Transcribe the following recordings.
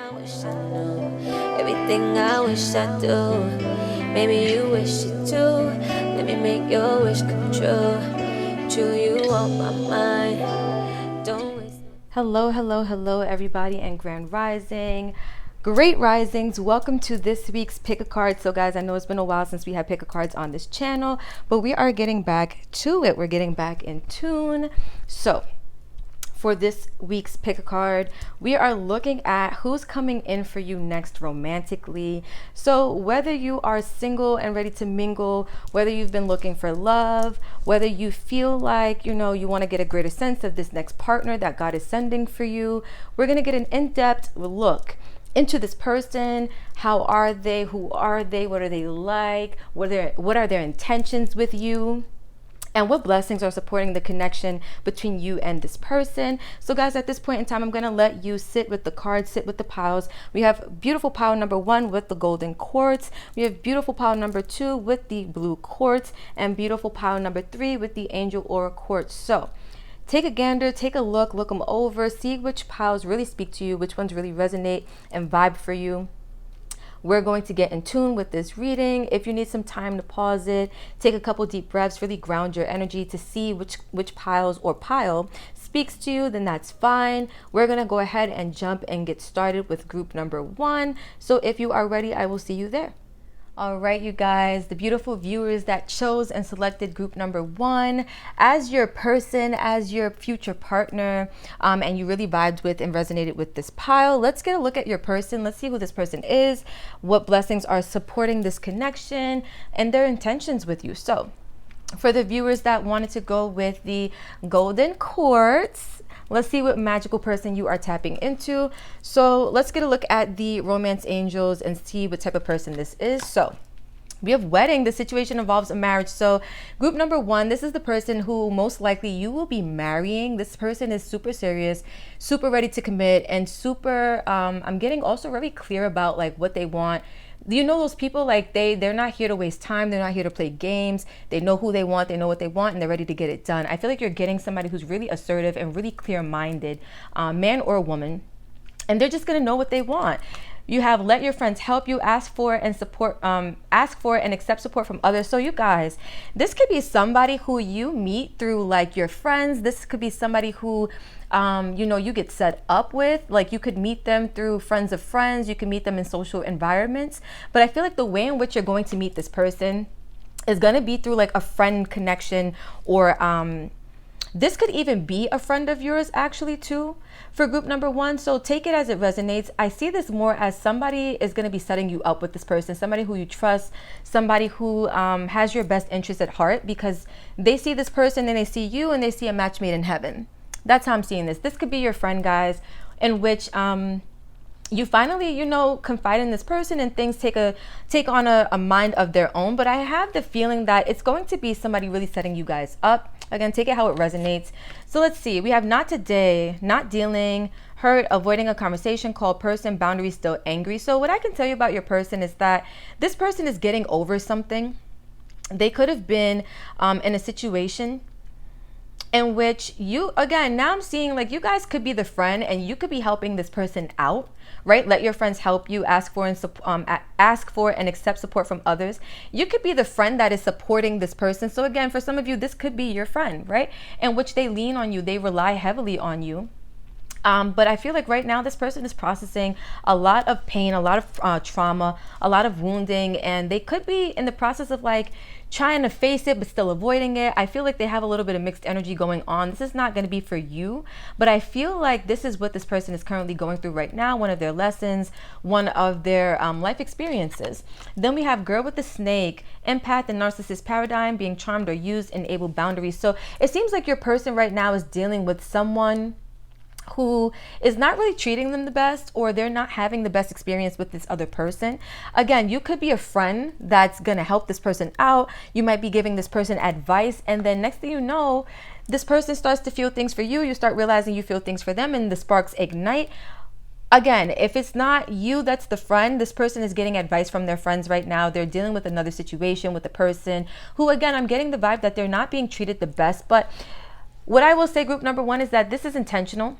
I wish I knew everything I wish I do. Maybe you wish it too. Let me make your wish come true. True, you on my mind. Don't waste. Hello, everybody, and Grand Rising. Great risings. Welcome to this week's pick a card. So guys, I know it's been a while since we had pick a cards on this channel, but we are getting back to it. We're getting back in tune. So for this week's pick a card, we are looking at who's coming in for you next romantically. So whether you are single and ready to mingle, whether you've been looking for love, whether you feel like, you want to get a greater sense of this next partner that God is sending for you, we're going to get an in-depth look into this person. How are they? Who are they? What are they like? What are their intentions with you? And what blessings are supporting the connection between you and this person. So guys, at this point in time, I'm going to let you sit with the cards, sit with the piles. We have beautiful pile number 1 with the golden quartz. We have beautiful pile number 2 with the blue quartz, and beautiful pile number 3 with the angel aura quartz. So take a gander, take a look them over, see which piles really speak to you, which ones really resonate and vibe for you. We're going to get in tune with this reading. If you need some time to pause it, take a couple deep breaths, really ground your energy to see which piles or pile speaks to you, then that's fine. We're going to go ahead and jump and get started with group number 1. So if you are ready, I will see you there. All right, you guys, the beautiful viewers that chose and selected group number 1 as your person, as your future partner, and you really vibed with and resonated with this pile. Let's get a look at your person. Let's see who this person is, what blessings are supporting this connection, and their intentions with you. So for the viewers that wanted to go with the golden quartz, let's see what magical person you are tapping into. So let's get a look at the romance angels and see what type of person this is. So we have wedding. The situation involves a marriage. So group number 1, this is the person who most likely you will be marrying. This person is super serious, super ready to commit, and super, I'm getting also very clear about like what they want. You know, those people, like they're not here to waste time. They're not here to play games. They know who they want. They know what they want, and they're ready to get it done. I feel like you're getting somebody who's really assertive and really clear-minded, man or woman, and they're just going to know what they want. You have let your friends help you, ask for and accept support from others. So you guys, this could be somebody who you meet through like your friends. This could be somebody who you get set up with. Like you could meet them through friends of friends. You can meet them in social environments. But I feel like the way in which you're going to meet this person is going to be through like a friend connection, or this could even be a friend of yours actually too for group number 1. So take it as it resonates. I see this more as somebody is going to be setting you up with this person, somebody who you trust, somebody who has your best interest at heart, because they see this person and they see you and they see a match made in heaven. That's how I'm seeing this. This could be your friend, guys, in which you finally, confide in this person and things take on a mind of their own. But I have the feeling that it's going to be somebody really setting you guys up. Again, take it how it resonates. So let's see. We have not today, not dealing, hurt, avoiding a conversation, called person, boundaries, still angry. So what I can tell you about your person is that this person is getting over something. They could have been in a situation in which now I'm seeing like you guys could be the friend and you could be helping this person out, right? Let your friends help you, ask for and accept support from others. You could be the friend that is supporting this person. So again, for some of you, this could be your friend, right? In which they lean on you, they rely heavily on you. But I feel like right now this person is processing a lot of pain, a lot of trauma, a lot of wounding, and they could be in the process of like trying to face it but still avoiding it. I feel like they have a little bit of mixed energy going on. This is not going to be for you, but I feel like this is what this person is currently going through right now, one of their lessons, one of their life experiences. Then we have girl with the snake, empath and narcissist paradigm, being charmed or used, enable boundaries. So it seems like your person right now is dealing with someone who is not really treating them the best, or they're not having the best experience with this other person. Again, you could be a friend that's going to help this person out. You might be giving this person advice, and then next thing you know, this person starts to feel things for you. You start realizing you feel things for them, and the sparks ignite. Again, if it's not you that's the friend, this person is getting advice from their friends right now. They're dealing with another situation with a person who, again, I'm getting the vibe that they're not being treated the best. But what I will say, group number 1, is that this is intentional.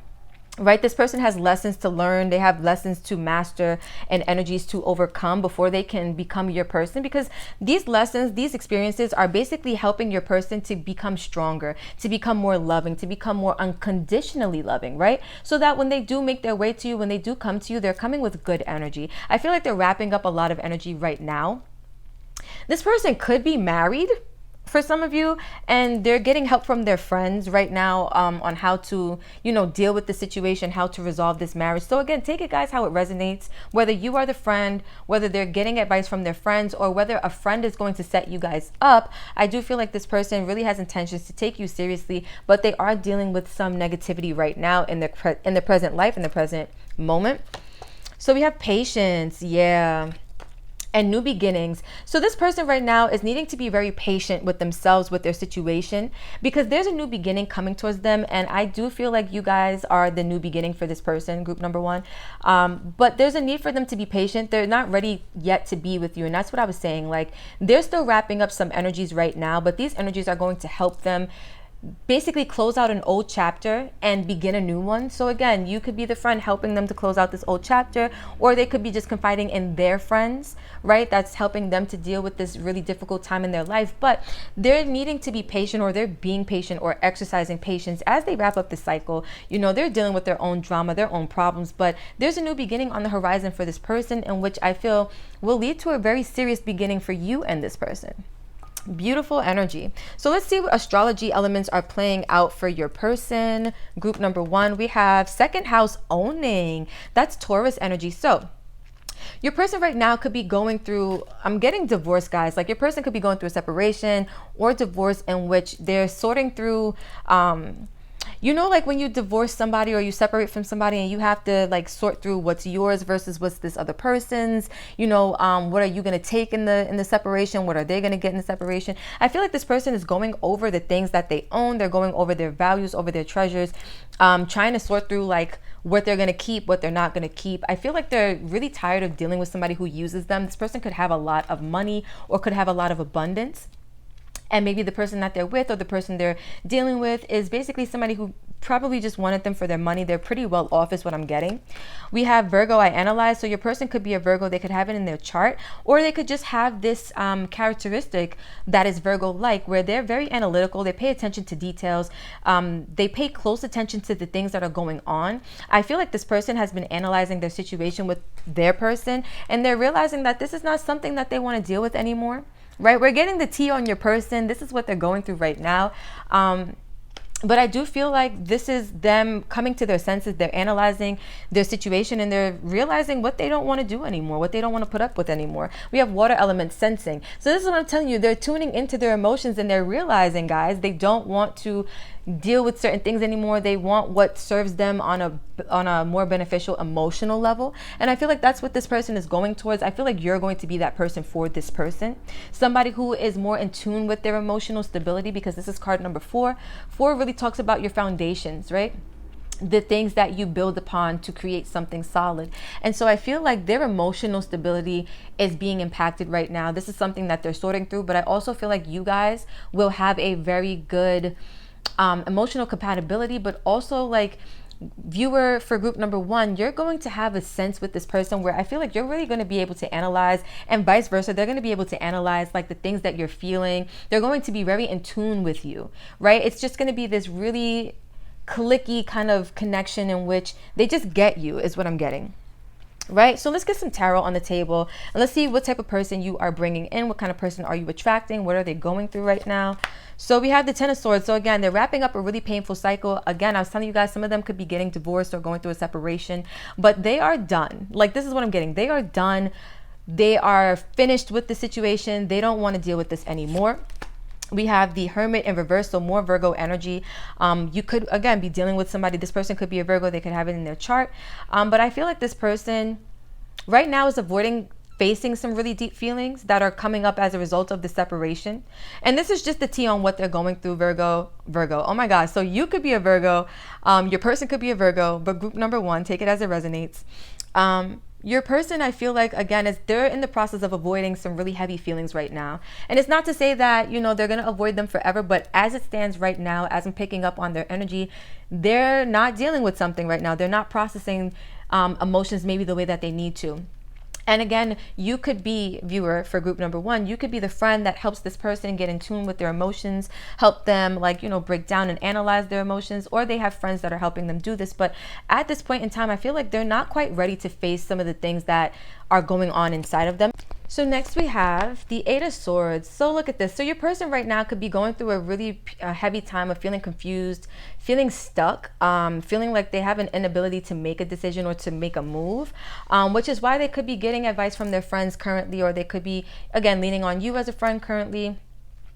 right? This person has lessons to learn. They have lessons to master and energies to overcome before they can become your person, because these lessons, these experiences are basically helping your person to become stronger, to become more loving, to become more unconditionally loving, right? So that when they do make their way to you, when they do come to you, they're coming with good energy. I feel like they're wrapping up a lot of energy right now. This person could be married for some of you, and they're getting help from their friends right now, on how to, deal with the situation, how to resolve this marriage. So again, take it, guys, how it resonates, whether you are the friend, whether they're getting advice from their friends, or whether a friend is going to set you guys up. I do feel like this person really has intentions to take you seriously, but they are dealing with some negativity right now in the present life, in the present moment. So we have patience, yeah, and new beginnings. So this person right now is needing to be very patient with themselves, with their situation, because there's a new beginning coming towards them. And I do feel like you guys are the new beginning for this person, group number one. But there's a need for them to be patient. They're not ready yet to be with you. And that's what I was saying. Like, they're still wrapping up some energies right now, but these energies are going to help them basically close out an old chapter and begin a new one. So again, you could be the friend helping them to close out this old chapter, or they could be just confiding in their friends, right? That's helping them to deal with this really difficult time in their life. But they're needing to be patient, or they're being patient or exercising patience as they wrap up the cycle. They're dealing with their own drama, their own problems, but there's a new beginning on the horizon for this person, in which I feel will lead to a very serious beginning for you and this person. Beautiful energy. So let's see what astrology elements are playing out for your person. Group number one, we have second house owning. That's Taurus energy. So your person right now could be going through, I'm getting divorce, guys. Like, your person could be going through a separation or divorce, in which they're sorting through, like when you divorce somebody or you separate from somebody, and you have to like sort through what's yours versus what's this other person's, what are you going to take in the separation? What are they going to get in the separation? I feel like this person is going over the things that they own. They're going over their values, over their treasures, trying to sort through like what they're going to keep, what they're not going to keep. I feel like they're really tired of dealing with somebody who uses them. This person could have a lot of money or could have a lot of abundance. And maybe the person that they're with, or the person they're dealing with, is basically somebody who probably just wanted them for their money. They're pretty well off, is what I'm getting. We have Virgo, I analyze. So your person could be a Virgo. They could have it in their chart, or they could just have this characteristic that is Virgo-like, where they're very analytical. They pay attention to details. They pay close attention to the things that are going on. I feel like this person has been analyzing their situation with their person, and they're realizing that this is not something that they want to deal with anymore. Right? We're getting the tea on your person. This is what they're going through right now. But I do feel like this is them coming to their senses. They're analyzing their situation, and they're realizing what they don't want to do anymore, what they don't want to put up with anymore. We have water element sensing. So this is what I'm telling you. They're tuning into their emotions, and they're realizing, guys, they don't want to deal with certain things anymore. They want what serves them on a more beneficial emotional level. And I feel like that's what this person is going towards. I feel like you're going to be that person for this person. Somebody who is more in tune with their emotional stability, because this is card number 4. 4 really talks about your foundations, right? The things that you build upon to create something solid. And so I feel like their emotional stability is being impacted right now. This is something that they're sorting through, but I also feel like you guys will have a very good emotional compatibility. But also, like, viewer, for group number 1, you're going to have a sense with this person where I feel like you're really going to be able to analyze, and vice versa. They're going to be able to analyze like the things that you're feeling. They're going to be very in tune with you, right? It's just going to be this really clicky kind of connection in which they just get you, is what I'm getting. Right? So let's get some tarot on the table, and let's see what type of person you are bringing in. What kind of person are you attracting? What are they going through right now? So we have the 10 of Swords. So again, they're wrapping up a really painful cycle. Again, I was telling you guys, some of them could be getting divorced or going through a separation, but they are done. Like, this is what I'm getting. They are done. They are finished with the situation. They don't want to deal with this anymore. We have the Hermit in reverse, so more Virgo energy. You could, again, be dealing with somebody. This person could be a Virgo. They could have it in their chart. But I feel like this person right now is avoiding facing some really deep feelings that are coming up as a result of the separation. And this is just the tea on what they're going through, Virgo. Oh my gosh. So you could be a Virgo. Your person could be a Virgo, but group number 1, take it as it resonates. your person, I feel like, again, is they're in the process of avoiding some really heavy feelings right now. And it's not to say that, they're going to avoid them forever, but as it stands right now, as I'm picking up on their energy, they're not dealing with something right now. They're not processing emotions maybe the way that they need to. And again, you could be, viewer, for group number one, you could be the friend that helps this person get in tune with their emotions, help them break down and analyze their emotions, or they have friends that are helping them do this. But at this point in time, I feel like they're not quite ready to face some of the things that are going on inside of them. So next we have the Eight of Swords. So look at this. So your person right now could be going through a really heavy time of feeling confused, feeling stuck, feeling like they have an inability to make a decision or to make a move, which is why they could be getting advice from their friends currently, or they could be, again, leaning on you as a friend currently.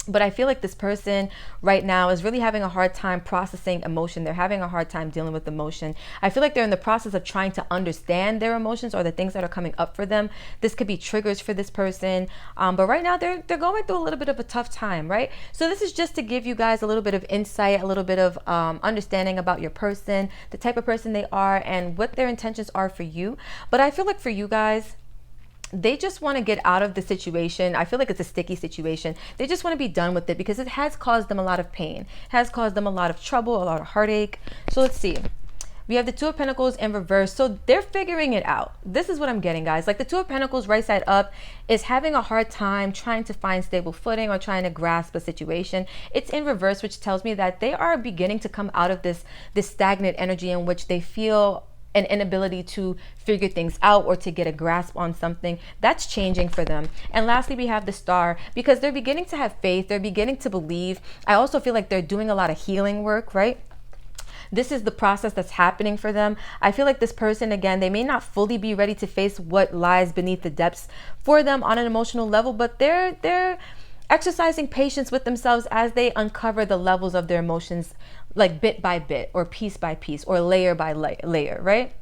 But I feel like this person right now is really having a hard time processing emotion. They're having a hard time dealing with emotion. I feel like they're in the process of trying to understand their emotions or the things that are coming up for them. This could be triggers for this person. But right now they're going through a little bit of a tough time, right? So this is just to give you guys a little bit of insight, a little bit of understanding about your person, the type of person they are, and what their intentions are for you. But I feel like for you guys, they just want to get out of the situation. I feel like it's a sticky situation. They just want to be done with it because it has caused them a lot of pain, has caused them a lot of trouble, a lot of heartache. So let's see. We have the Two of Pentacles in reverse. So they're figuring it out. This is what I'm getting, guys. Like the Two of Pentacles right side up is having a hard time trying to find stable footing or trying to grasp a situation. It's in reverse, which tells me that they are beginning to come out of this stagnant energy in which they feel an inability to figure things out or to get a grasp on something. That's changing for them. And lastly, we have the Star, because they're beginning to have faith. They're beginning to believe. I also feel like they're doing a lot of healing work, right? This is the process that's happening for them. I feel like this person, again, they may not fully be ready to face what lies beneath the depths for them on an emotional level, but they're exercising patience with themselves as they uncover the levels of their emotions, like bit by bit or piece by piece or layer by layer, right?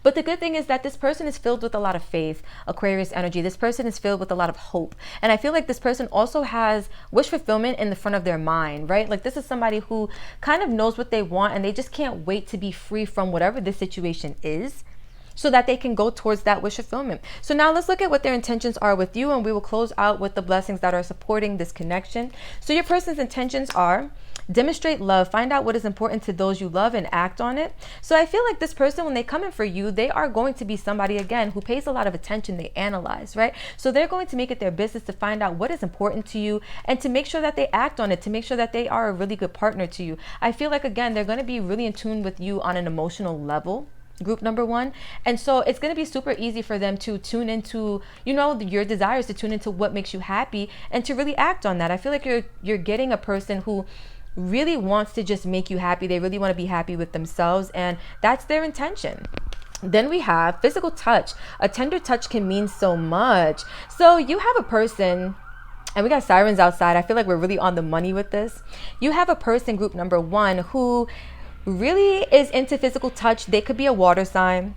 But the good thing is that this person is filled with a lot of faith, Aquarius energy. This person is filled with a lot of hope. And I feel like this person also has wish fulfillment in the front of their mind, right? Like this is somebody who kind of knows what they want and they just can't wait to be free from whatever this situation is, so that they can go towards that wish fulfillment. So now let's look at what their intentions are with you, and we will close out with the blessings that are supporting this connection. So your person's intentions are: demonstrate love, find out what is important to those you love and act on it. So I feel like this person, when they come in for you, they are going to be somebody, again, who pays a lot of attention. They analyze, right? So they're going to make it their business to find out what is important to you and to make sure that they act on it, to make sure that they are a really good partner to you. I feel like, again, they're going to be really in tune with you on an emotional level, group number one. And so it's going to be super easy for them to tune into, your desires, to tune into what makes you happy and to really act on that. I feel like you're getting a person who really wants to just make you happy. They really want to be happy with themselves, and that's their intention. Then we have physical touch. A tender touch can mean so much. So you have a person, and we got sirens outside. I feel like we're really on the money with this. You have a person, group number one, who really is into physical touch. They could be a water sign.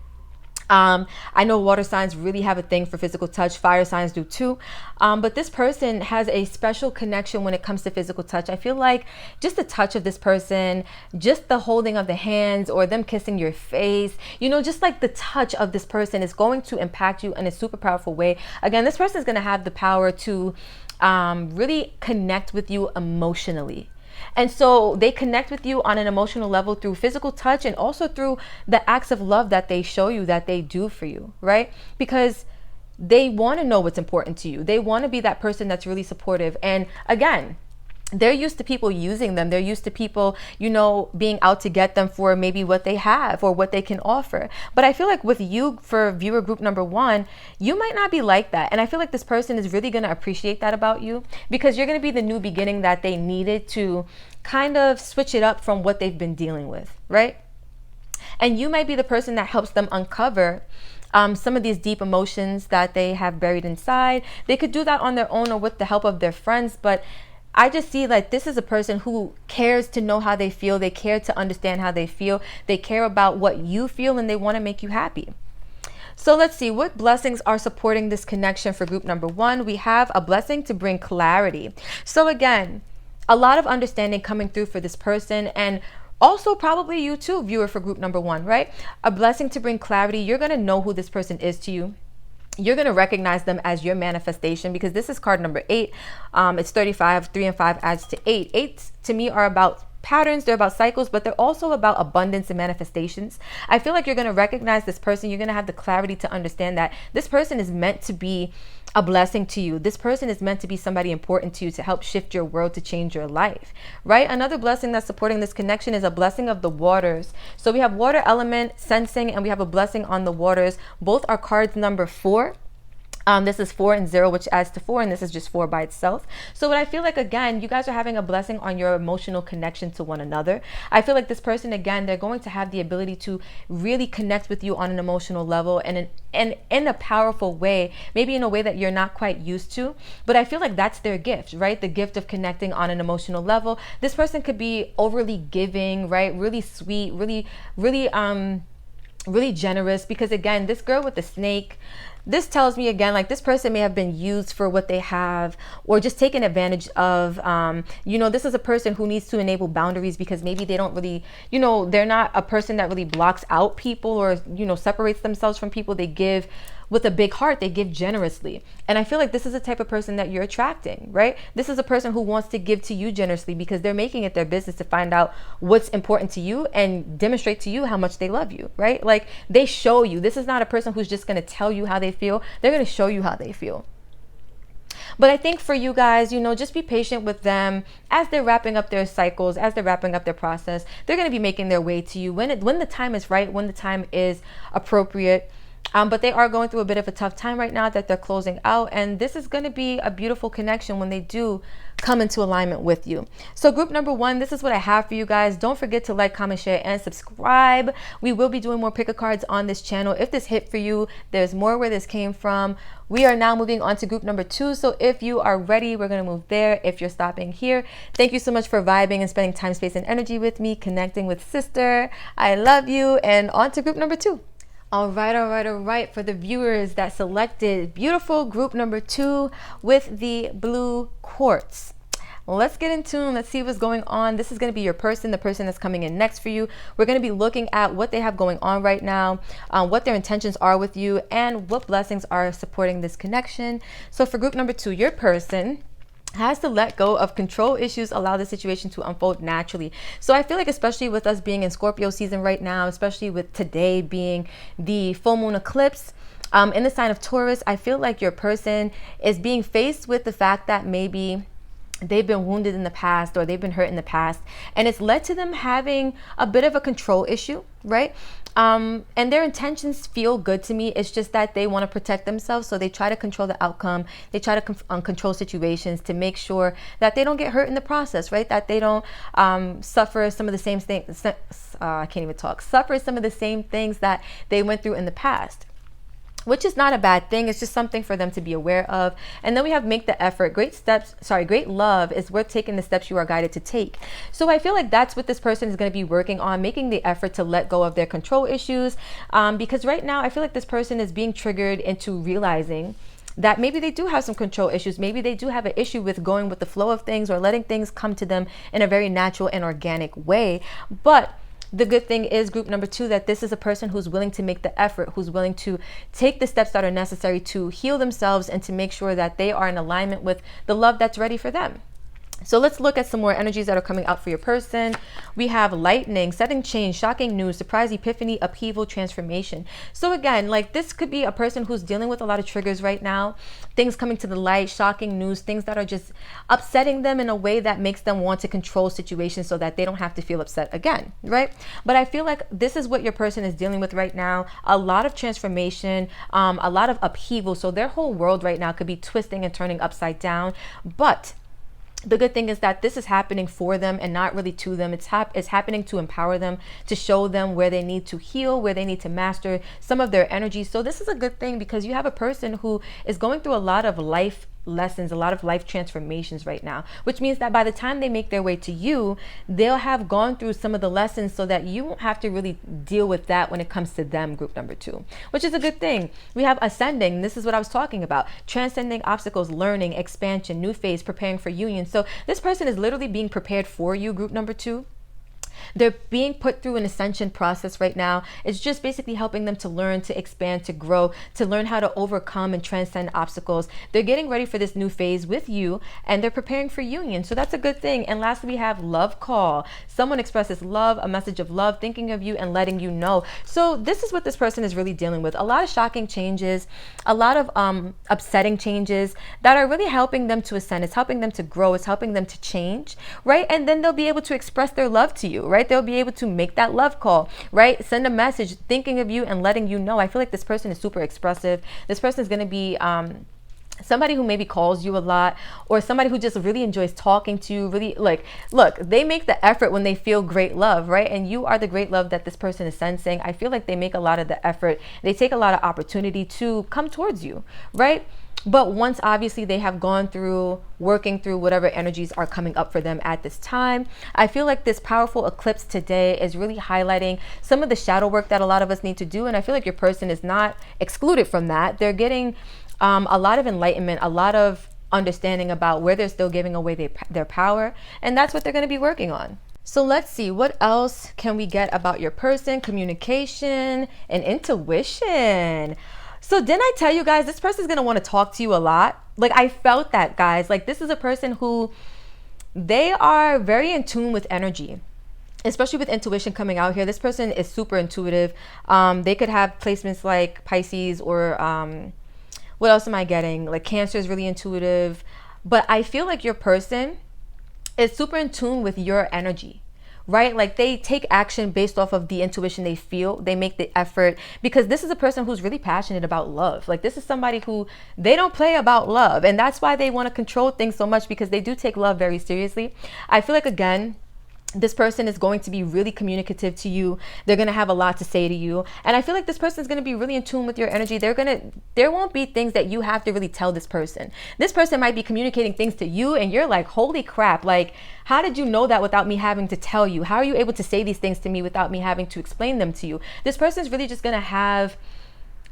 I know water signs really have a thing for physical touch. Fire signs do too. But this person has a special connection when it comes to physical touch. I feel like just the touch of this person, just the holding of the hands or them kissing your face, just like the touch of this person is going to impact you in a super powerful way. Again, this person is going to have the power to really connect with you emotionally. And so they connect with you on an emotional level through physical touch and also through the acts of love that they show you, that they do for you, right? Because they want to know what's important to you. They want to be that person that's really supportive. And again, they're used to people using them. They're used to people, being out to get them for maybe what they have or what they can offer. But I feel like with you, for viewer group number one, you might not be like that. And I feel like this person is really going to appreciate that about you, because you're going to be the new beginning that they needed to kind of switch it up from what they've been dealing with, right? And you might be the person that helps them uncover some of these deep emotions that they have buried inside. They could do that on their own or with the help of their friends, but I just see like this is a person who cares to know how they feel. They care to understand how they feel. They care about what you feel, and they want to make you happy. So let's see what blessings are supporting this connection for group number one. We have a blessing to bring clarity. So again, a lot of understanding coming through for this person, and Also, probably you too, viewer for group number one, right? A blessing to bring clarity. You're going to know who this person is to you. You're going to recognize them as your manifestation, because this is card number 8. It's 35. 3 and 5 adds to 8. 8s to me are about patterns, they're about cycles, but they're also about abundance and manifestations. I feel like you're going to recognize this person. You're going to have the clarity to understand that this person is meant to be a blessing to you. This person is meant to be somebody important to you, to help shift your world, to change your life, right? Another blessing that's supporting this connection is a blessing of the waters. So we have water element, sensing, and we have a blessing on the waters. Both are cards number 4. This is 4 and 0, which adds to 4, and this is just 4 by itself. So what I feel like, again, you guys are having a blessing on your emotional connection to one another. I feel like this person, again, they're going to have the ability to really connect with you on an emotional level, and in a powerful way, maybe in a way that you're not quite used to. But I feel like that's their gift, right? The gift of connecting on an emotional level. This person could be overly giving, right? Really sweet, really generous, because again, this girl with the snake, this tells me again, like, this person may have been used for what they have, or just taken advantage of. This is a person who needs to enable boundaries, because maybe they don't really, they're not a person that really blocks out people, or, separates themselves from people. They give with a big heart, they give generously. And I feel like this is the type of person that you're attracting, right? This is a person who wants to give to you generously, because they're making it their business to find out what's important to you and demonstrate to you how much they love you, right? Like, they show you. This is not a person who's just going to tell you how they feel. They're going to show you how they feel. But I think for you guys, just be patient with them as they're wrapping up their cycles, as they're wrapping up their process. They're going to be making their way to you when the time is right, when the time is appropriate. But they are going through a bit of a tough time right now that they're closing out. And this is going to be a beautiful connection when they do come into alignment with you. So group number 1, this is what I have for you guys. Don't forget to like, comment, share, and subscribe. We will be doing more pick a cards on this channel. If this hit for you, there's more where this came from. We are now moving on to group number 2. So if you are ready, we're going to move there. If you're stopping here, thank you so much for vibing and spending time, space, and energy with me, connecting with sister. I love you. And on to group number 2. All right. For the viewers that selected beautiful group number 2 with the blue quartz. Let's get in tune. Let's see what's going on. This is going to be your person, the person that's coming in next for you. We're going to be looking at what they have going on right now, what their intentions are with you, and what blessings are supporting this connection. So for group number 2, your person has to let go of control issues, allow the situation to unfold naturally. So I feel like, especially with us being in Scorpio season right now, especially with today being the full moon eclipse in the sign of Taurus, I feel like your person is being faced with the fact that maybe they've been wounded in the past, or they've been hurt in the past, and it's led to them having a bit of a control issue, right? And their intentions feel good to me. It's just that they want to protect themselves, so they try to control the outcome. They try to control situations to make sure that they don't get hurt in the process, right? That they don't suffer some of the same things. Suffer some of the same things that they went through in the past, which is not a bad thing. It's just something for them to be aware of. And then we have make the effort. Great love is worth taking the steps you are guided to take. So I feel like that's what this person is going to be working on, making the effort to let go of their control issues. Because right now I feel like this person is being triggered into realizing that maybe they do have some control issues. Maybe they do have an issue with going with the flow of things, or letting things come to them in a very natural and organic way. But the good thing is, group number 2, that this is a person who's willing to make the effort, who's willing to take the steps that are necessary to heal themselves and to make sure that they are in alignment with the love that's ready for them. So let's look at some more energies that are coming out for your person. We have lightning, sudden change, shocking news, surprise, epiphany, upheaval, transformation. So again, like, this could be a person who's dealing with a lot of triggers right now, things coming to the light, shocking news, things that are just upsetting them in a way that makes them want to control situations so that they don't have to feel upset again, right? But I feel like this is what your person is dealing with right now. A lot of transformation, a lot of upheaval. So their whole world right now could be twisting and turning upside down. But the good thing is that this is happening for them and not really to them. It's happening to empower them, to show them where they need to heal, where they need to master some of their energy. So this is a good thing, because you have a person who is going through a lot of life lessons, a lot of life transformations right now, which means that by the time they make their way to you, they'll have gone through some of the lessons so that you won't have to really deal with that when it comes to them, group number 2, which is a good thing. We have ascending. This is what I was talking about. Transcending obstacles, learning, expansion, new phase, preparing for union. So this person is literally being prepared for you, group number 2. They're being put through an ascension process right now. It's just basically helping them to learn, to expand, to grow, to learn how to overcome and transcend obstacles. They're getting ready for this new phase with you, and they're preparing for union. So that's a good thing. And lastly, we have love call. Someone expresses love, a message of love, thinking of you and letting you know. So this is what this person is really dealing with. A lot of shocking changes, a lot of upsetting changes that are really helping them to ascend. It's helping them to grow. It's helping them to change, right? And then they'll be able to express their love to you, right? They'll be able to make that love call, right? Send a message thinking of you and letting you know. I feel like this person is super expressive. This person is going to be somebody who maybe calls you a lot, or somebody who just really enjoys talking to you, really like, look, they make the effort when they feel great love, right? And you are the great love that this person is sensing. I feel like they make a lot of the effort. They take a lot of opportunity to come towards you, right? But once obviously they have gone through working through whatever energies are coming up for them at this time, I feel like this powerful eclipse today is really highlighting some of the shadow work that a lot of us need to do. And I feel like your person is not excluded from that. They're getting a lot of enlightenment, a lot of understanding about where they're still giving away their power. And that's what they're going to be working on. So let's see, what else can we get about your person? Communication and intuition. So didn't I tell you guys, this person is going to want to talk to you a lot? Like, I felt that, guys. Like, this is a person who, they are very in tune with energy, especially with intuition coming out here. This person is super intuitive. They could have placements like Pisces or what else am I getting? Like Cancer is really intuitive. But I feel like your person is super in tune with your energy, right? Like they take action based off of the intuition they feel. They make the effort, because this is a person who's really passionate about love. Like this is somebody who, they don't play about love. And that's why they want to control things so much, because they do take love very seriously. I feel like, again, this person is going to be really communicative to you. They're going to have a lot to say to you. And I feel like this person is going to be really in tune with your energy. There won't be things that you have to really tell this person. This person might be communicating things to you and you're like, holy crap. Like, how did you know that without me having to tell you? How are you able to say these things to me without me having to explain them to you? This person is really just going to have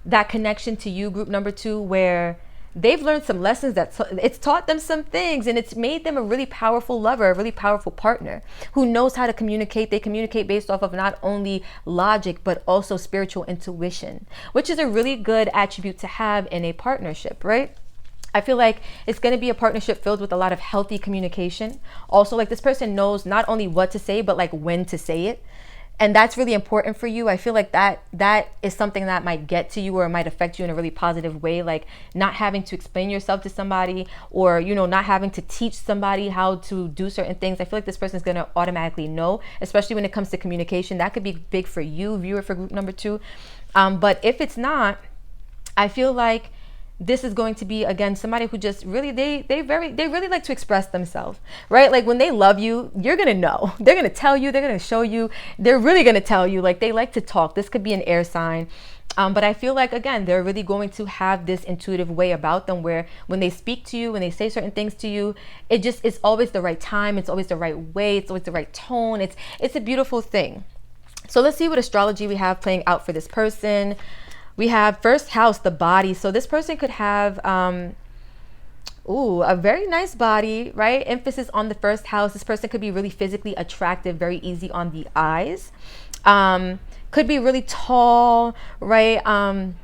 that connection to you, group number 2, where they've learned some lessons, it's taught them some things, and it's made them a really powerful lover, a really powerful partner who knows how to communicate. They communicate based off of not only logic, but also spiritual intuition, which is a really good attribute to have in a partnership, right? I feel like it's going to be a partnership filled with a lot of healthy communication. Also, like this person knows not only what to say, but like when to say it. And that's really important for you. I feel like that is something that might get to you, or it might affect you in a really positive way. Like not having to explain yourself to somebody, or, you know, not having to teach somebody how to do certain things. I feel like this person is going to automatically know, especially when it comes to communication. That could be big for you, viewer, for group number 2. But if it's not, I feel like this is going to be, again, somebody who just really, they really like to express themselves, right? Like when they love you, you're going to know. They're going to tell you, they're going to show you, they're really going to tell you. Like they like to talk. This could be an air sign. But I feel like, again, they're really going to have this intuitive way about them where when they speak to you, when they say certain things to you, it's always the right time. It's always the right way. It's always the right tone. It's a beautiful thing. So let's see what astrology we have playing out for this person. We have first house, the body. So this person could have a very nice body, right? Emphasis on the first house. This person could be really physically attractive, very easy on the eyes. Could be really tall, right? And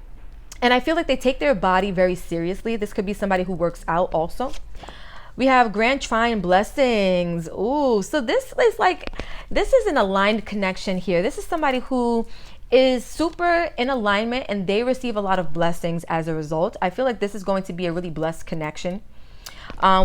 I feel like they take their body very seriously. This could be somebody who works out also. We have grand trine blessings. Ooh, so this is an aligned connection here. This is somebody who is super in alignment and they receive a lot of blessings as a result. I feel like this is going to be a really blessed connection.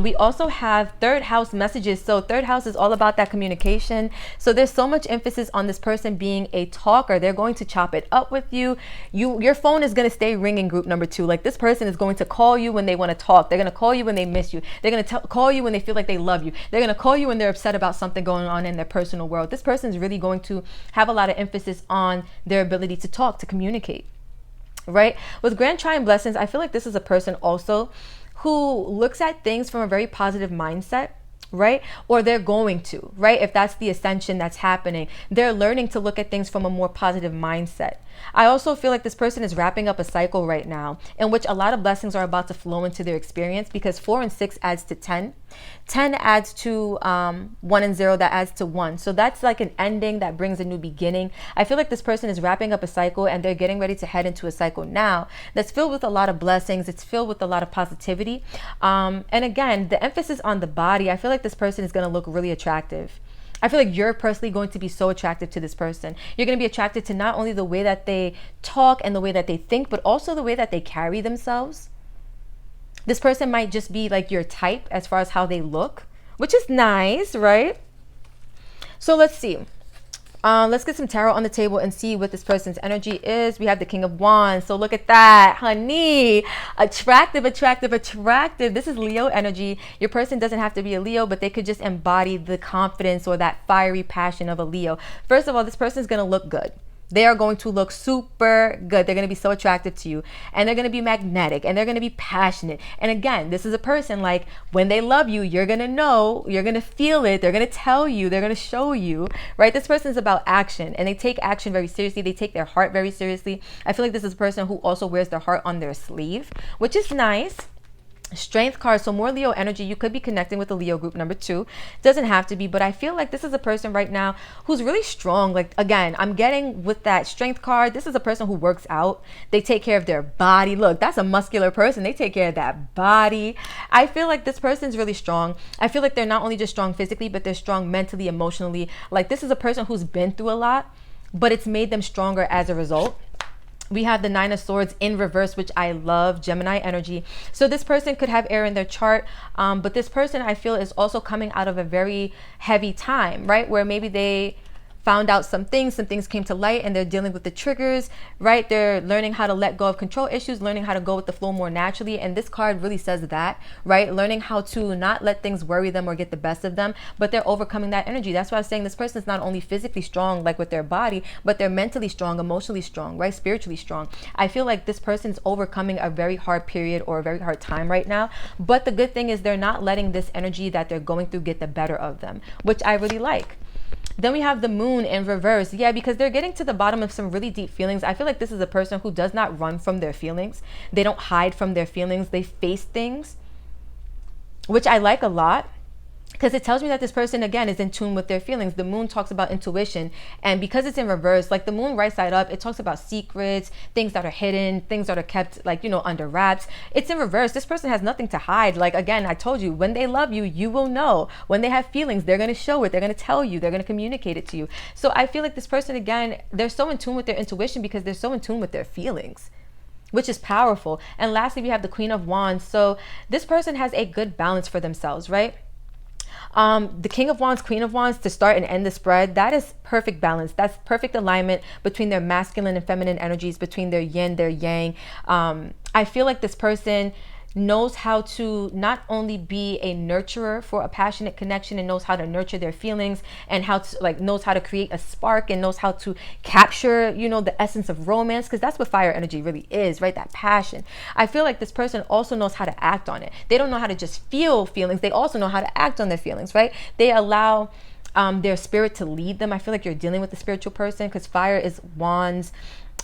We also have third house messages. So third house is all about that communication. So there's so much emphasis on this person being a talker. They're going to chop it up with you. Your phone is going to stay ringing, group number 2. Like this person is going to call you when they want to talk. They're going to call you when they miss you. They're going to call you when they feel like they love you. They're going to call you when they're upset about something going on in their personal world. This person is really going to have a lot of emphasis on their ability to talk, to communicate, right? With grand trine blessings, I feel like this is a person also who looks at things from a very positive mindset, right? Or they're going to, right? If that's the ascension that's happening, they're learning to look at things from a more positive mindset. I also feel like this person is wrapping up a cycle right now in which a lot of blessings are about to flow into their experience, because 4 and 6 adds to 10. 10 adds to 1 and 0, that adds to 1. So that's like an ending that brings a new beginning. I feel like this person is wrapping up a cycle and they're getting ready to head into a cycle now that's filled with a lot of blessings. It's filled with a lot of positivity. And again, the emphasis on the body, I feel like this person is going to look really attractive. I feel like you're personally going to be so attractive to this person. You're going to be attracted to not only the way that they talk and the way that they think, but also the way that they carry themselves. This person might just be like your type as far as how they look, which is nice, right? So let's see. Let's get some tarot on the table and see what this person's energy is. We have the King of Wands. So look at that, honey. Attractive, attractive, attractive. This is Leo energy. Your person doesn't have to be a Leo, but they could just embody the confidence or that fiery passion of a Leo. First of all, this person is going to look good. They are going to look super good. They're going to be so attractive to you, and they're going to be magnetic, and they're going to be passionate. And again, this is a person like when they love you, you're going to know, you're going to feel it. They're going to tell you, they're going to show you, right? This person is about action, and they take action very seriously. They take their heart very seriously. I feel like this is a person who also wears their heart on their sleeve, which is nice. Strength card, so more Leo energy. You could be connecting with the Leo group number 2. Doesn't have to be, but I feel like this is a person right now who's really strong. Like again, I'm getting with that strength card, this is a person who works out. They take care of their body. Look, that's a muscular person. They take care of that body. I feel like this person's really strong. I feel like they're not only just strong physically, but they're strong mentally, emotionally. Like this is a person who's been through a lot, but it's made them stronger as a result. We have the 9 of Swords in reverse, which I love, Gemini energy. So this person could have air in their chart, but this person I feel is also coming out of a very heavy time, right? Where maybe they found out some things came to light and they're dealing with the triggers, right? They're learning how to let go of control issues, learning how to go with the flow more naturally. And this card really says that, right? Learning how to not let things worry them or get the best of them, but they're overcoming that energy. That's why I was saying this person is not only physically strong, like with their body, but they're mentally strong, emotionally strong, right? Spiritually strong. I feel like this person's overcoming a very hard period or a very hard time right now. But the good thing is they're not letting this energy that they're going through get the better of them, which I really like. Then we have the Moon in reverse. Yeah, because they're getting to the bottom of some really deep feelings. I feel like this is a person who does not run from their feelings. They don't hide from their feelings. They face things, which I like a lot, because it tells me that this person, again, is in tune with their feelings. The Moon talks about intuition. And because it's in reverse, like the Moon right side up, it talks about secrets, things that are hidden, things that are kept, like, you know, under wraps. It's in reverse. This person has nothing to hide. Like, again, I told you, when they love you, you will know. When they have feelings, they're going to show it. They're going to tell you. They're going to communicate it to you. So I feel like this person, again, they're so in tune with their intuition because they're so in tune with their feelings, which is powerful. And lastly, we have the Queen of Wands. So this person has a good balance for themselves, right? The King of Wands, Queen of Wands, to start and end the spread, that is perfect balance. That's perfect alignment between their masculine and feminine energies, between their yin, their yang. I feel like this person knows how to not only be a nurturer for a passionate connection and knows how to nurture their feelings and how to, like, knows how to create a spark and knows how to capture, you know, the essence of romance, because that's what fire energy really is, right? That passion. I feel like this person also knows how to act on it. They don't know how to just feel feelings. They also know how to act on their feelings, right? They allow their spirit to lead them. I feel like you're dealing with a spiritual person because fire is wands.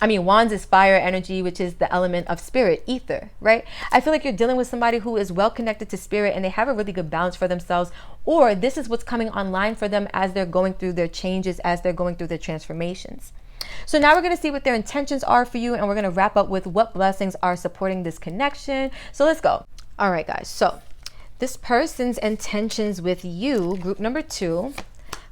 Wands is fire energy, which is the element of spirit, ether, right? I feel like you're dealing with somebody who is well connected to spirit and they have a really good balance for themselves, or this is what's coming online for them as they're going through their changes, as they're going through their transformations. So now we're going to see what their intentions are for you, and we're going to wrap up with what blessings are supporting this connection. So let's go. All right, guys. So this person's intentions with you, group number 2.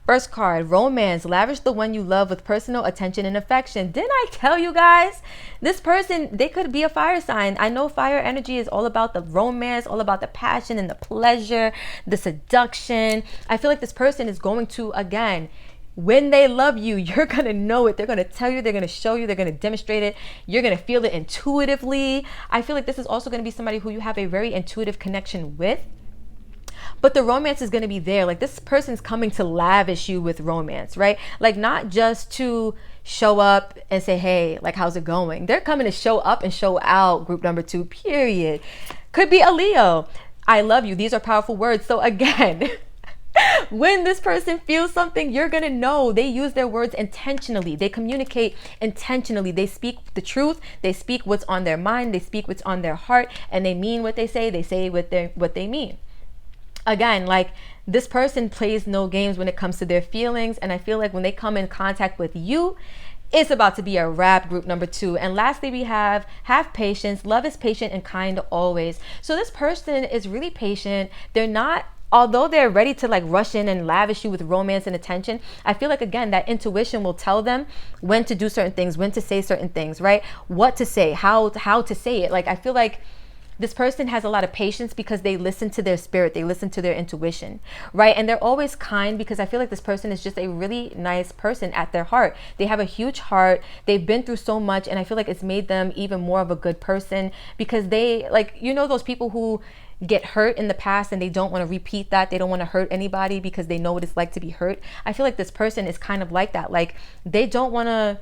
First card, romance. Lavish the one you love with personal attention and affection. Didn't I tell you guys? This person, they could be a fire sign. I know fire energy is all about the romance, all about the passion and the pleasure, the seduction. I feel like this person is going to, again, when they love you, you're going to know it. They're going to tell you, they're going to show you, they're going to demonstrate it. You're going to feel it intuitively. I feel like this is also going to be somebody who you have a very intuitive connection with. But the romance is going to be there. Like, this person's coming to lavish you with romance, right? Like, not just to show up and say, hey, like, how's it going? They're coming to show up and show out, group number 2, period. Could be a Leo. I love you. These are powerful words. So again, When this person feels something, you're gonna know. They use their words intentionally. They communicate intentionally. They speak the truth. They speak what's on their mind. They speak what's on their heart, and they mean what they say. They say what they mean. Again, like, this person plays no games when it comes to their feelings, and I feel like when they come in contact with you, it's about to be a wrap. Group number 2. And lastly, we have patience. Love is patient and kind always. So this person is really patient. They're not, although they're ready to like rush in and lavish you with romance and attention, I feel like, again, that intuition will tell them when to do certain things, when to say certain things, right? What to say, how to say it. Like, I feel like this person has a lot of patience because they listen to their spirit, they listen to their intuition, right? And they're always kind because I feel like this person is just a really nice person at their heart. They have a huge heart. They've been through so much, and I feel like it's made them even more of a good person because they, like, you know, those people who get hurt in the past and they don't want to repeat that. They don't want to hurt anybody because they know what it's like to be hurt. I feel like this person is kind of like that. Like, they don't want to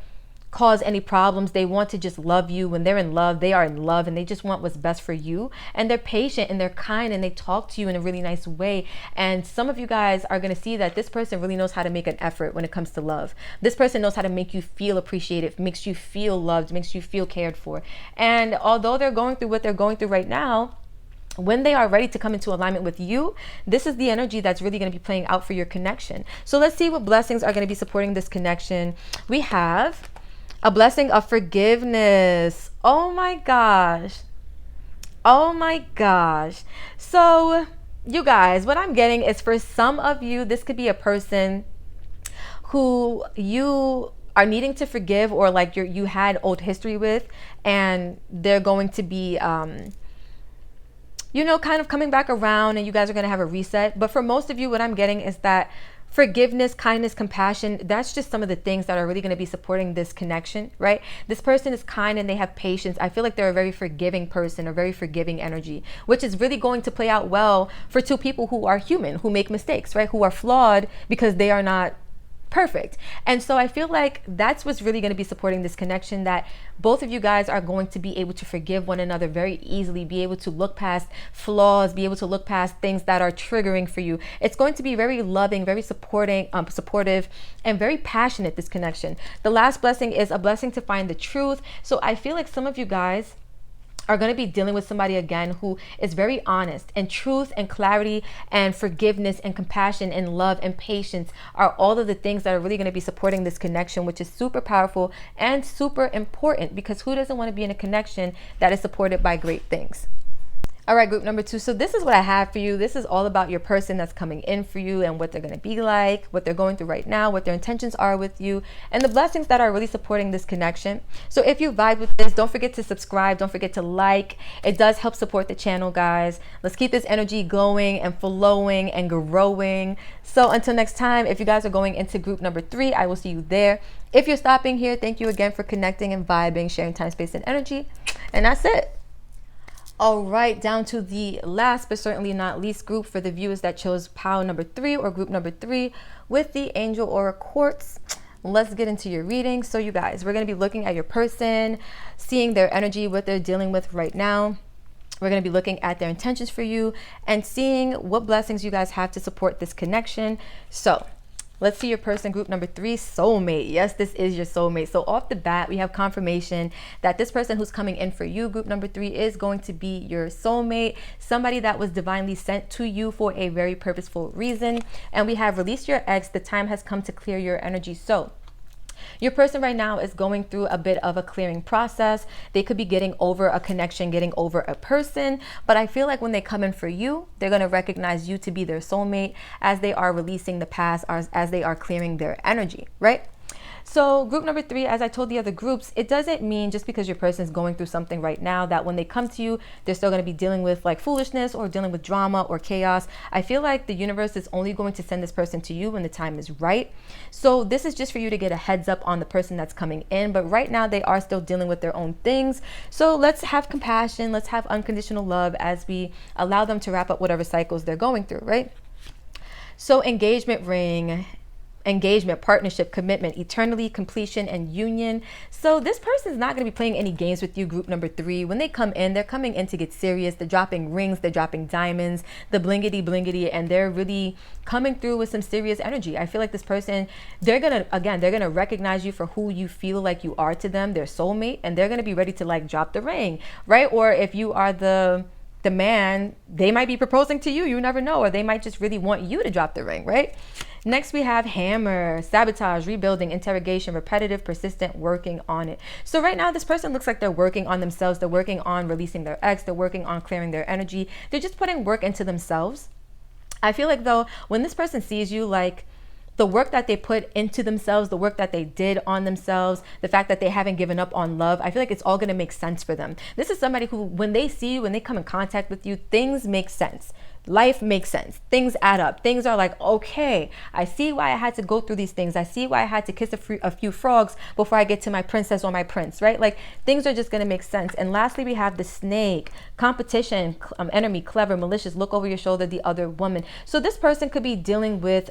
cause any problems. They want to just love you. When they're in love, they are in love, and they just want what's best for you. And they're patient and they're kind and they talk to you in a really nice way. And some of you guys are going to see that this person really knows how to make an effort when it comes to love. This person knows how to make you feel appreciated, makes you feel loved, makes you feel cared for. And although they're going through what they're going through right now, when they are ready to come into alignment with you, this is the energy that's really going to be playing out for your connection. So let's see what blessings are going to be supporting this connection. We have a blessing of forgiveness. Oh my gosh. Oh my gosh. So you guys, what I'm getting is, for some of you, this could be a person who you are needing to forgive, or like you had old history with, and they're going to be you know, kind of coming back around, and you guys are going to have a reset. But for most of you, what I'm getting is that forgiveness, kindness, compassion, that's just some of the things that are really going to be supporting this connection, right? This person is kind and they have patience. I feel like they're a very forgiving person, a very forgiving energy, which is really going to play out well for two people who are human, who make mistakes, right? Who are flawed because they are not perfect. And so I feel like that's what's really going to be supporting this connection, that both of you guys are going to be able to forgive one another very easily, be able to look past flaws, be able to look past things that are triggering for you. It's going to be very loving, very supportive, and very passionate, this connection. The last blessing is a blessing to find the truth. So I feel like some of you guys are going to be dealing with somebody again who is very honest, and truth and clarity and forgiveness and compassion and love and patience are all of the things that are really going to be supporting this connection, which is super powerful and super important, because who doesn't want to be in a connection that is supported by great things? All right, group number 2. So this is what I have for you. This is all about your person that's coming in for you and what they're going to be like, what they're going through right now, what their intentions are with you, and the blessings that are really supporting this connection. So if you vibe with this, don't forget to subscribe. Don't forget to like. It does help support the channel, guys. Let's keep this energy going and flowing and growing. So until next time, if you guys are going into group number 3, I will see you there. If you're stopping here, thank you again for connecting and vibing, sharing time, space, and energy. And that's it. All right, down to the last but certainly not least group for the viewers that chose pile number 3 or group number 3 with the Angel Aura Quartz. Let's get into your reading. So you guys, we're going to be looking at your person, seeing their energy, what they're dealing with right now. We're going to be looking at their intentions for you and seeing what blessings you guys have to support this connection. So let's see your person, group number 3, soulmate. Yes, this is your soulmate. So off the bat, we have confirmation that this person who's coming in for you, group number 3, is going to be your soulmate, somebody that was divinely sent to you for a very purposeful reason. And we have released your ex. The time has come to clear your energy. So your person right now is going through a bit of a clearing process. They could be getting over a connection, getting over a person. But I feel like when they come in for you, they're going to recognize you to be their soulmate as they are releasing the past, as they are clearing their energy, right? So group number 3, as I told the other groups, it doesn't mean just because your person is going through something right now that when they come to you, they're still going to be dealing with like foolishness or dealing with drama or chaos. I feel like the universe is only going to send this person to you when the time is right. So this is just for you to get a heads up on the person that's coming in. But right now they are still dealing with their own things. So let's have compassion. Let's have unconditional love as we allow them to wrap up whatever cycles they're going through, right? So engagement ring. engagement, partnership, commitment, eternity, completion, and union. So this person is not going to be playing any games with you, group number 3. When they come in, they're coming in to get serious. They're dropping rings, they're dropping diamonds, the blingity blingity, and they're really coming through with some serious energy. I feel like this person, they're going to recognize you for who you feel like you are to them, their soulmate, and they're going to be ready to like drop the ring, right? Or if you are the man, they might be proposing to you, you never know, or they might just really want you to drop the ring, right? Next, we have hammer, sabotage, rebuilding, interrogation, repetitive, persistent, working on it. So right now, this person looks like they're working on themselves. They're working on releasing their ex. They're working on clearing their energy. They're just putting work into themselves. I feel like though, when this person sees you, like the work that they put into themselves, the work that they did on themselves, the fact that they haven't given up on love, I feel like it's all going to make sense for them. This is somebody who, when they see you, when they come in contact with you, things make sense. Life makes sense. Things add up. Things are like, okay, I see why I had to go through these things. I see why I had to kiss a few frogs before I get to my princess or my prince, right? Like things are just going to make sense. And lastly, we have the snake, competition, enemy, clever, malicious, look over your shoulder, the other woman. So this person could be dealing with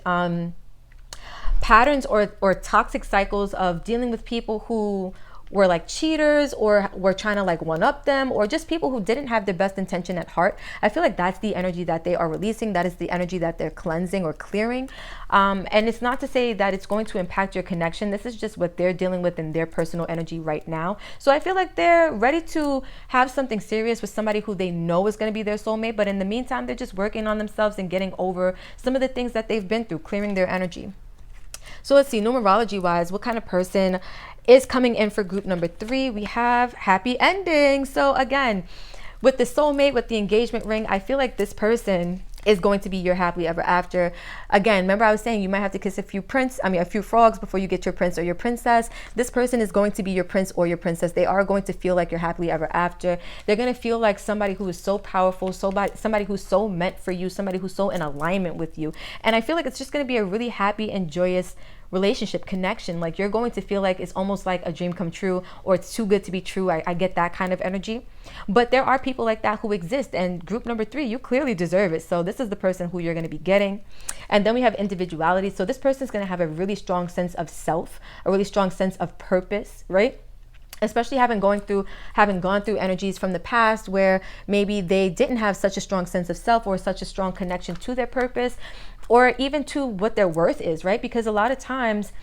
patterns or toxic cycles of dealing with people who were like cheaters or were trying to like one up them, or just people who didn't have their best intention at heart. I feel like that's the energy that they are releasing. That is the energy that they're cleansing or clearing. And it's not to say that it's going to impact your connection. This is just what they're dealing with in their personal energy right now. So I feel like they're ready to have something serious with somebody who they know is going to be their soulmate. But in the meantime, they're just working on themselves and getting over some of the things that they've been through, clearing their energy. So let's see, numerology wise, what kind of person is coming in for group number 3? We have happy ending. So again, with the soulmate, with the engagement ring, I feel like this person is going to be your happily ever after. Again, remember I was saying you might have to kiss a few frogs before you get your prince or your princess. This person is going to be your prince or your princess. They are going to feel like your happily ever after. They're going to feel like somebody who is so powerful, somebody who's so meant for you, somebody who's so in alignment with you. And I feel like it's just going to be a really happy and joyous relationship connection. Like you're going to feel like it's almost like a dream come true, or it's too good to be true. I get that kind of energy. But there are people like that who exist, and group number 3, you clearly deserve it. So this is the person who you're going to be getting. And then we have individuality. So this person is going to have a really strong sense of self, a really strong sense of purpose, right? Especially having gone through energies from the past where maybe they didn't have such a strong sense of self or such a strong connection to their purpose, or even to what their worth is, right? Because a lot of times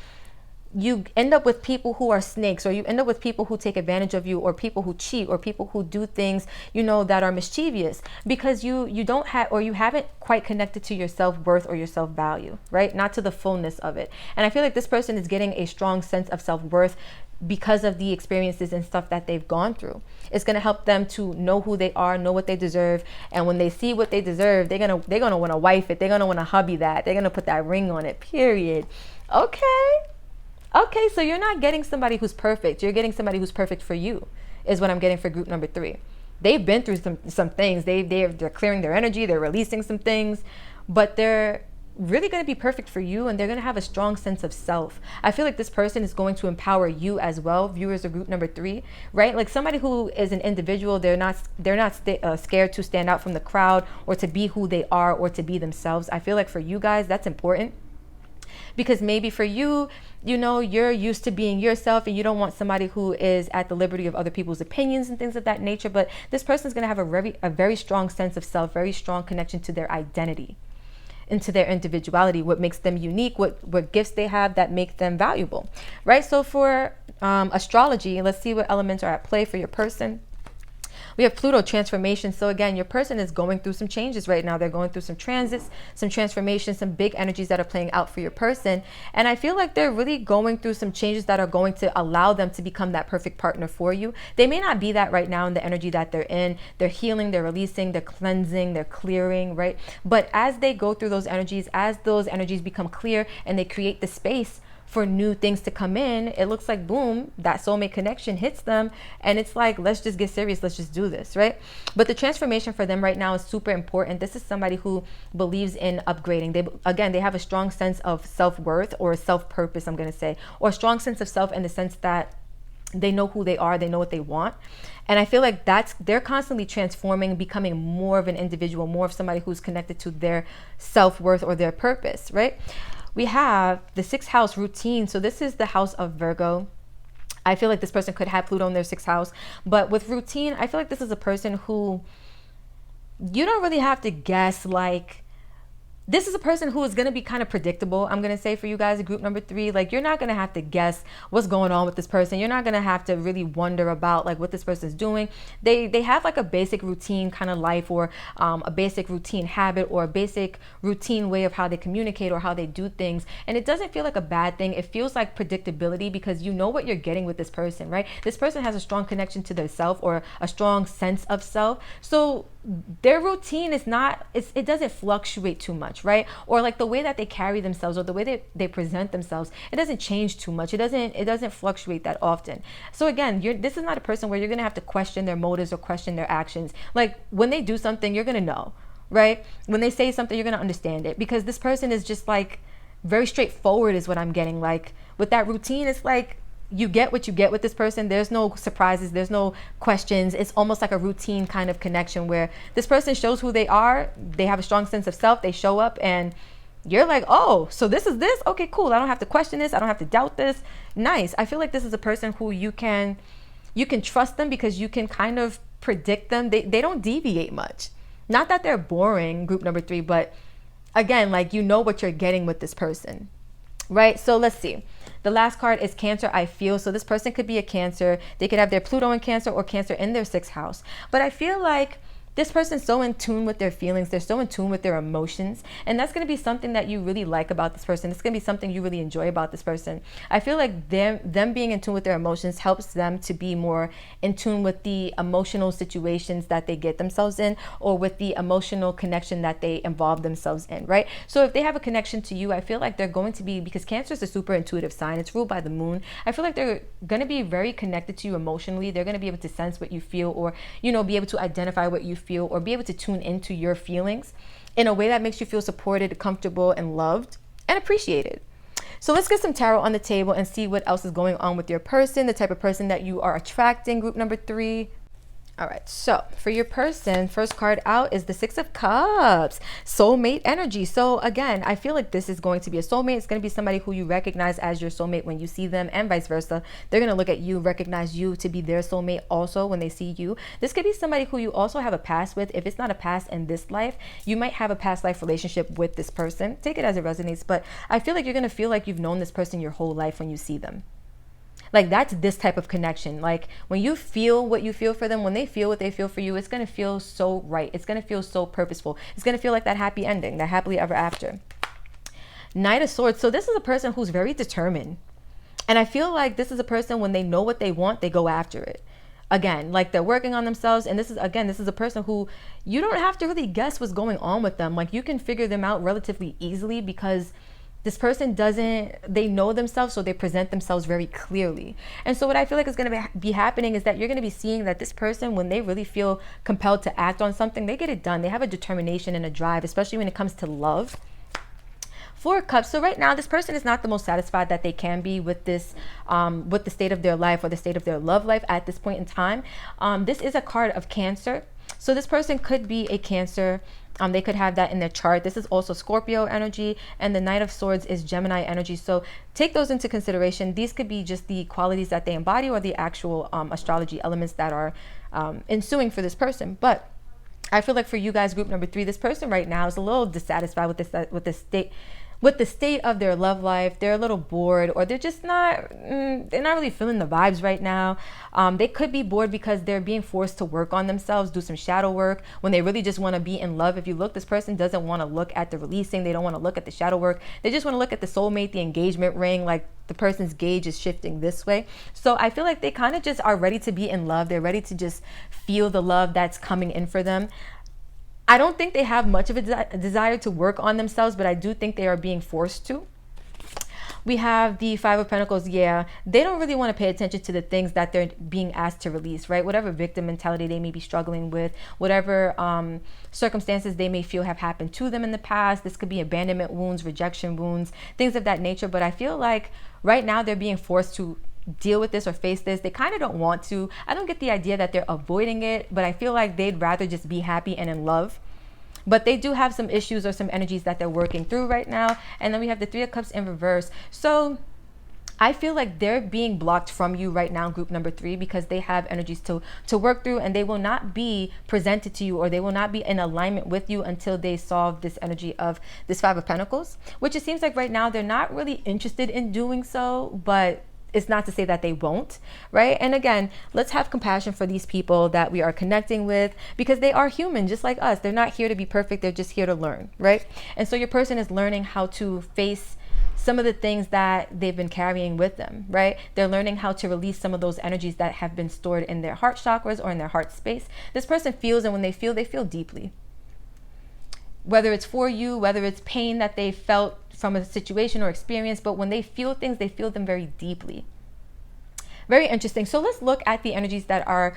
you end up with people who are snakes, or you end up with people who take advantage of you, or people who cheat, or people who do things, that are mischievous, because you don't have, or you haven't quite connected to your self-worth or your self-value, right? Not to the fullness of it. And I feel like this person is getting a strong sense of self-worth because of the experiences and stuff that they've gone through. It's going to help them to know who they are, know what they deserve. And when they see what they deserve, they're going to want to wife it. They're going to want to hubby that. They're going to put that ring on it, period. Okay, so you're not getting somebody who's perfect. You're getting somebody who's perfect for you, is what I'm getting for group number 3. They've been through some things. They're clearing their energy. They're releasing some things, but they're really going to be perfect for you, and they're going to have a strong sense of self. I feel like this person is going to empower you as well, viewers of group number 3, right? Like somebody who is an individual, they're not scared to stand out from the crowd, or to be who they are, or to be themselves. I feel like for you guys, that's important. Because maybe for you, you're used to being yourself, and you don't want somebody who is at the liberty of other people's opinions and things of that nature. But this person is going to have a very strong sense of self, very strong connection to their identity, into their individuality, what makes them unique, what gifts they have that make them valuable, right? So for astrology, let's see what elements are at play for your person. We have Pluto transformation. So again, your person is going through some changes right now. They're going through some transits, some transformations, some big energies that are playing out for your person. And I feel like they're really going through some changes that are going to allow them to become that perfect partner for you. They may not be that right now in the energy that they're in. They're healing, they're releasing, they're cleansing, they're clearing, right? But as they go through those energies, as those energies become clear and they create the space for new things to come in, it looks like boom, that soulmate connection hits them, and it's like, let's just get serious, let's just do this, right? But the transformation for them right now is super important. This is somebody who believes in upgrading. They have a strong sense of self-worth, or self-purpose, I'm going to say, or a strong sense of self in the sense that they know who they are, they know what they want. And I feel like they're constantly transforming, becoming more of an individual, more of somebody who's connected to their self-worth or their purpose, right? We have the sixth house, routine. So this is the house of Virgo. I feel like this person could have Pluto in their sixth house, but with routine, I feel like this is a person who you don't really have to guess. Like, this is a person who is going to be kind of predictable. I'm going to say for you guys, group number 3, like, you're not going to have to guess what's going on with this person. You're not going to have to really wonder about like what this person's doing. They have like a basic routine kind of life, or a basic routine habit, or a basic routine way of how they communicate or how they do things. And it doesn't feel like a bad thing. It feels like predictability, because you know what you're getting with this person, right? This person has a strong connection to their self, or a strong sense of self. So their routine is not, it doesn't fluctuate too much, right? Or like the way that they carry themselves, or the way they present themselves, it doesn't change too much. It doesn't fluctuate that often. So again, this is not a person where you're gonna have to question their motives or question their actions. Like, when they do something, you're gonna know, right? When they say something, you're gonna understand it, because this person is just like very straightforward is what I'm getting. Like, with that routine, it's like you get what you get with this person. There's no surprises, there's no questions. It's almost like a routine kind of connection where this person shows who they are. They have a strong sense of self. They show up, and you're like, oh, so this is this? Okay, cool. I don't have to question this. I don't have to doubt this. Nice. I feel like this is a person who you can trust them, because you can kind of predict them. They don't deviate much. Not that they're boring, group number 3, but again, like, you know what you're getting with this person, right? So let's see. The last card is Cancer, I feel. So this person could be a Cancer. They could have their Pluto in Cancer, or Cancer in their sixth house. But I feel like this person's so in tune with their feelings. They're so in tune with their emotions. And that's going to be something that you really like about this person. It's going to be something you really enjoy about this person. I feel like them being in tune with their emotions helps them to be more in tune with the emotional situations that they get themselves in, or with the emotional connection that they involve themselves in, right? So if they have a connection to you, I feel like they're going to be, because Cancer is a super intuitive sign. It's ruled by the moon. I feel like they're going to be very connected to you emotionally. They're going to be able to sense what you feel, or, be able to identify what you feel, or be able to tune into your feelings in a way that makes you feel supported, comfortable, and loved and appreciated. So let's get some tarot on the table and see what else is going on with your person, the type of person that you are attracting, group number 3. All right, so for your person, first card out is the Six of Cups, soulmate energy. So again, I feel like this is going to be a soulmate. It's going to be somebody who you recognize as your soulmate when you see them, and vice versa. They're going to look at you, recognize you to be their soulmate also when they see you. This could be somebody who you also have a past with. If it's not a past in this life, you might have a past life relationship with this person. Take it as it resonates, but I feel like you're going to feel like you've known this person your whole life when you see them. Like, that's this type of connection. Like, when you feel what you feel for them, when they feel what they feel for you, it's going to feel so right. It's going to feel so purposeful. It's going to feel like that happy ending, that happily ever after. Knight of Swords. So this is a person who's very determined. And I feel like this is a person, when they know what they want, they go after it. Again, like, they're working on themselves. And this is a person who you don't have to really guess what's going on with them. Like, you can figure them out relatively easily, because this person they know themselves, so they present themselves very clearly. And so what I feel like is going to be happening is that you're going to be seeing that this person, when they really feel compelled to act on something, they get it done. They have a determination and a drive, especially when it comes to love. 4 of Cups. So right now, this person is not the most satisfied that they can be with this, with the state of their life, or the state of their love life at this point in time. This is a card of Cancer. So this person could be a Cancer. They could have that in their chart. This is also Scorpio energy, and the Knight of Swords is Gemini energy. So take those into consideration. These could be just the qualities that they embody, or the actual astrology elements that are ensuing for this person. But I feel like for you guys, group number 3, this person right now is a little dissatisfied with the state of their love life. They're a little bored, or they're just not really feeling the vibes right now. They could be bored because they're being forced to work on themselves, do some shadow work, when they really just want to be in love. If you look, this person doesn't want to look at the releasing. They don't want to look at the shadow work. They just want to look at the soulmate, the engagement ring. Like, the person's gauge is shifting this way. So I feel like they kind of just are ready to be in love. They're ready to just feel the love that's coming in for them. I don't think they have much of a desire to work on themselves, but I do think they are being forced to. We have the 5 of Pentacles. Yeah, they don't really want to pay attention to the things that they're being asked to release, right? Whatever victim mentality they may be struggling with, whatever circumstances they may feel have happened to them in the past. This could be abandonment wounds, rejection wounds, things of that nature. But I feel like right now they're being forced to deal with this or face this. They kind of don't want to. I don't get the idea that they're avoiding it, but I feel like they'd rather just be happy and in love but they do have some issues or some energies that they're working through right now. And then we have the Three of Cups in reverse. So I feel like they're being blocked from you right now, group number 3, because they have energies to work through, and they will not be presented to you, or they will not be in alignment with you until they solve this energy of this Five of Pentacles, which it seems like right now they're not really interested in doing so, but it's not to say that they won't, right? And again, let's have compassion for these people that we are connecting with, because they are human just like us. They're not here to be perfect. They're just here to learn, right? And so your person is learning how to face some of the things that they've been carrying with them, right? They're learning how to release some of those energies that have been stored in their heart chakras or in their heart space. This person feels, and when they feel deeply. Whether it's for you, whether it's pain that they felt from a situation or experience, but when they feel things, they feel them very deeply. Very interesting. So let's look at the energies that are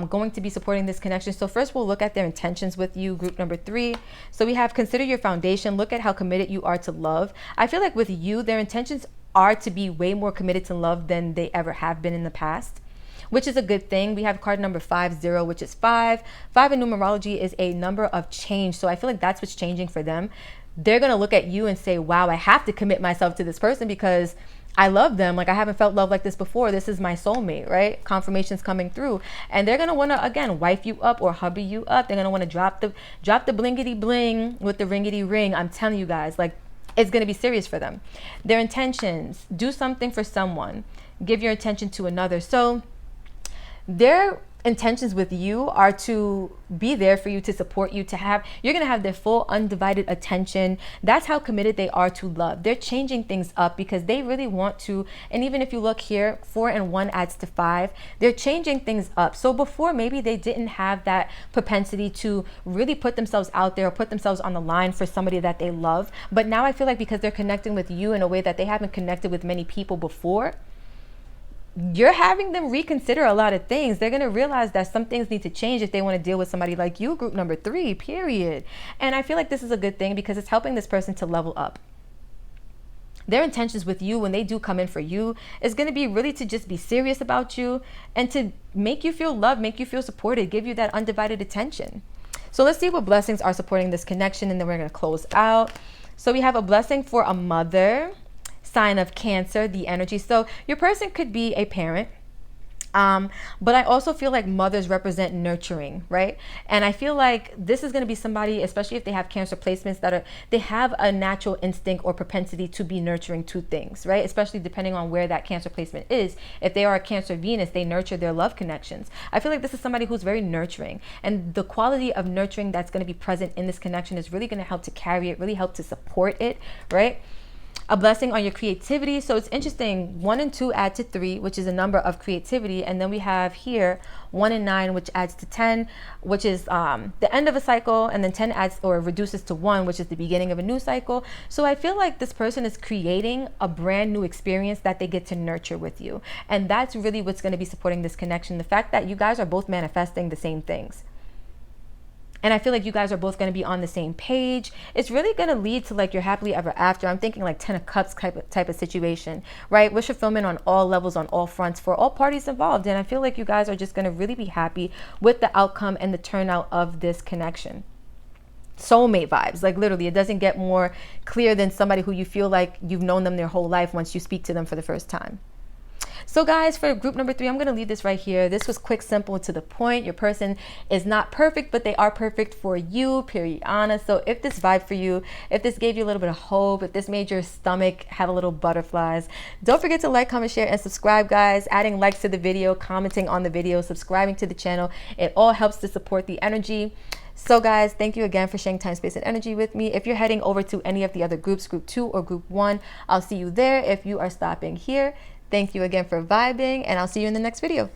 going to be supporting this connection. So first we'll look at their intentions with you, group number 3. So we have consider your foundation. Look at how committed you are to love. I feel like with you, their intentions are to be way more committed to love than they ever have been in the past, which is a good thing. We have card number 50, which is 5. 5 in numerology is a number of change. So I feel like that's what's changing for them. They're going to look at you and say, wow, I have to commit myself to this person because I love them. Like, I haven't felt love like this before. This is my soulmate, right? Confirmation's coming through. And they're going to want to, again, wife you up or hubby you up. They're going to want to drop the blingity bling with the ringity ring. I'm telling you guys, like, it's going to be serious for them. Their intentions: do something for someone, give your attention to another. So their intentions with you are to be there for you, to support you, you're going to have their full undivided attention. That's how committed they are to love. They're changing things up because they really want to. And even if you look here, 4 and 1 adds to 5. They're changing things up. So before, maybe they didn't have that propensity to really put themselves out there or put themselves on the line for somebody that they love. But now I feel like because they're connecting with you in a way that they haven't connected with many people before, you're having them reconsider a lot of things. They're going to realize that some things need to change if they want to deal with somebody like you, group number 3, period. And I feel like this is a good thing because it's helping this person to level up. Their intentions with you when they do come in for you is going to be really to just be serious about you and to make you feel loved, make you feel supported, give you that undivided attention. So let's see what blessings are supporting this connection, and then we're going to close out. So we have a blessing for a mother, sign of Cancer, the energy. So your person could be a parent, but I also feel like mothers represent nurturing, right? And I feel like this is going to be somebody, especially if they have Cancer placements, they have a natural instinct or propensity to be nurturing to things, right? Especially depending on where that Cancer placement is. If they are a Cancer Venus, they nurture their love connections. I feel like this is somebody who's very nurturing, and the quality of nurturing that's going to be present in this connection is really going to help to carry it, really help to support it, right? A blessing on your creativity. So it's interesting, 1 and 2 add to 3, which is a number of creativity. And then we have here 1 and 9, which adds to 10, which is the end of a cycle. And then 10 adds or reduces to 1, which is the beginning of a new cycle. So I feel like this person is creating a brand new experience that they get to nurture with you. And that's really what's going to be supporting this connection. The fact that you guys are both manifesting the same things. And I feel like you guys are both going to be on the same page. It's really going to lead to like your happily ever after. I'm thinking like 10 of Cups type of situation, right? Wish fulfillment on all levels, on all fronts for all parties involved. And I feel like you guys are just going to really be happy with the outcome and the turnout of this connection. Soulmate vibes, like literally, it doesn't get more clear than somebody who you feel like you've known them their whole life once you speak to them for the first time. So guys, for group number 3, I'm going to leave this right here. This was quick, simple, and to the point. Your person is not perfect, but they are perfect for you, period. So if this vibe for you, if this gave you a little bit of hope, if this made your stomach have a little butterflies, don't forget to like, comment, share, and subscribe, guys. Adding likes to the video, commenting on the video, subscribing to the channel. It all helps to support the energy. So guys, thank you again for sharing time, space, and energy with me. If you're heading over to any of the other groups, group 2 or group 1, I'll see you there. If you are stopping here, thank you again for vibing, and I'll see you in the next video.